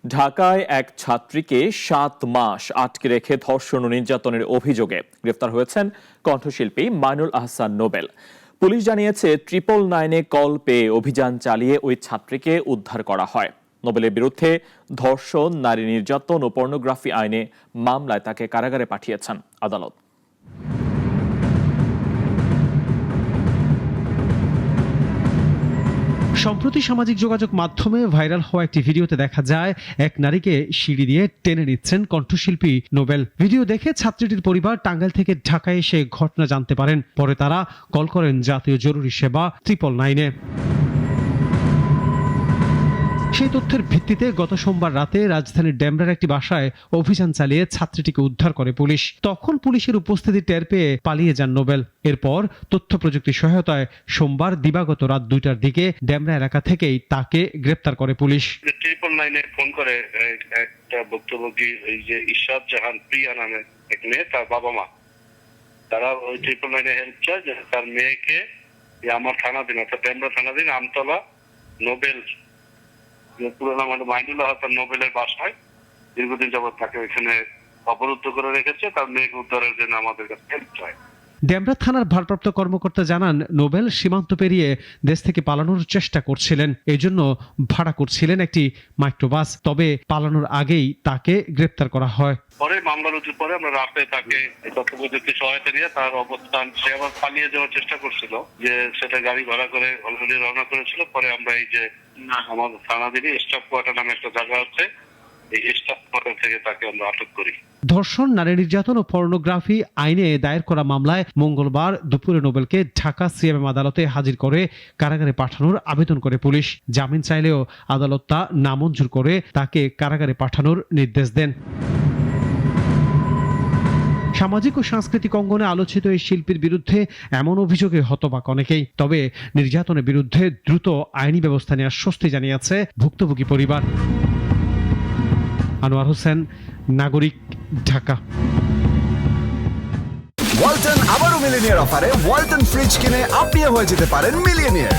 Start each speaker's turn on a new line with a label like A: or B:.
A: ঢাকায় এক ছাত্রীকে 7 মাস আটকে রেখে ধর্ষণ ও নির্যাতনের অভিযোগে গ্রেফতার হয়েছেন কণ্ঠশিল্পী মাইনুল আহসান নোবেল। পুলিশ জানিয়েছে 999-এ কল পেয়ে অভিযান চালিয়ে ওই ছাত্রীকে উদ্ধার করা হয়। নোবেলের বিরুদ্ধে ধর্ষণ, নারী নির্যাতন ও পর্নোগ্রাফি আইনে মামলায় তাকে কারাগারে পাঠিয়েছেন আদালত।
B: সম্প্রতি সামাজিক যোগাযোগ মাধ্যমে ভাইরাল হওয়া একটি ভিডিওতে দেখা যায় এক নারীকে সিঁড়ি দিয়ে টেনে নিচ্ছেন কণ্ঠশিল্পী নোবেল। ভিডিও দেখে ছাত্রীটির পরিবার টাঙ্গাইল থেকে ঢাকায় এসে ঘটনা জানতে পারেন। পরে তারা কল করেন জাতীয় জরুরি সেবা 999-এ। সেই তথ্যের ভিত্তিতে গত সোমবার রাতে রাজধানীর ডেমরার একটি বাসায় অভিযান চালিয়ে ছাত্রীটিকে উদ্ধার করে পুলিশ। তখন পুলিশের উপস্থিতি টের পেয়ে পালিয়ে যান নোবেল। এরপর তথ্য প্রযুক্তি সহায়তায় সোমবার দিবাগত রাত 2টার দিকে ডেমরা এলাকা থেকেই তাকে গ্রেপ্তার করে পুলিশ।
C: 999-এ ফোন করে একটা ভুক্তভোগী এই যে ইশরাত জাহান প্রিয়া নামে এক মেয়ে, তার বাবা মা, তারা ওই 999-এ হেল্প চায় যে তার মেয়েকে আমার থানাধীন অর্থাৎ ডেমরা থানাধীন আমতলা নোবেল, পুরো নাম হলো মাইনুল আহসান নোবেলের বাসায় দীর্ঘদিন যাবৎ তাকে এখানে অবরুদ্ধ করে রেখেছে। তার মেয়েকে উদ্ধারের জন্য আমাদের কাছে হেল্প চায়।
B: ডেমরা থানার ভারপ্রাপ্ত কর্মকর্তা জানান, নোবেল সীমান্ত পেরিয়ে দেশ থেকে পালানোর চেষ্টা করছিলেন। এই জন্য ভাড়া করছিলেন একটি মাইক্রোবাস। তবে পালানোর আগেই তাকে গ্রেপ্তার করা হয়।
C: পরে মামলা রুজুর পরে আমরা রাতে তাকে তথ্য প্রযুক্তি সহায়তা নিয়ে তার অবস্থান, সে আবার পালিয়ে যাওয়ার চেষ্টা করছিল, যে সেটা গাড়ি ভাড়া করে অলরেডি রওনা করেছিল। পরে আমরা এই যে আমাদের থানাধীন স্টাফ কোয়ার্টার নামে একটা জায়গা আছে, এই স্টাফ কোয়ার্টার থেকে তাকে আমরা আটক করি।
B: ধর্ষণ, নারী নির্যাতন ও পর্নোগ্রাফি আইনে দায়ের করা মামলায় মঙ্গলবার দুপুরে নোবেলকে ঢাকা সিএমএম আদালতে হাজির করে কারাগারে পাঠানোর আবেদন করে পুলিশ। জামিন চাইলেও আদালত তা নামঞ্জুর করে তাকে কারাগারে পাঠানোর নির্দেশ দেন। সামাজিক ও সাংস্কৃতিক অঙ্গনে আলোচিত এই শিল্পীর বিরুদ্ধে এমন অভিযোগে হতবাক অনেকেই। তবে নির্যাতনের বিরুদ্ধে দ্রুত আইনি ব্যবস্থা নেওয়ার স্বস্তি জানিয়েছে ভুক্তভোগী পরিবার। আনোয়ার হোসেন, নাগরিক, ঢাকা।
D: ওয়ালটন আবারও মিলিনিয়ার অফারে ওয়ালটন ফ্রিজ কিনে আপনিও হয়ে যেতে পারেন মিলিয়নিয়ার।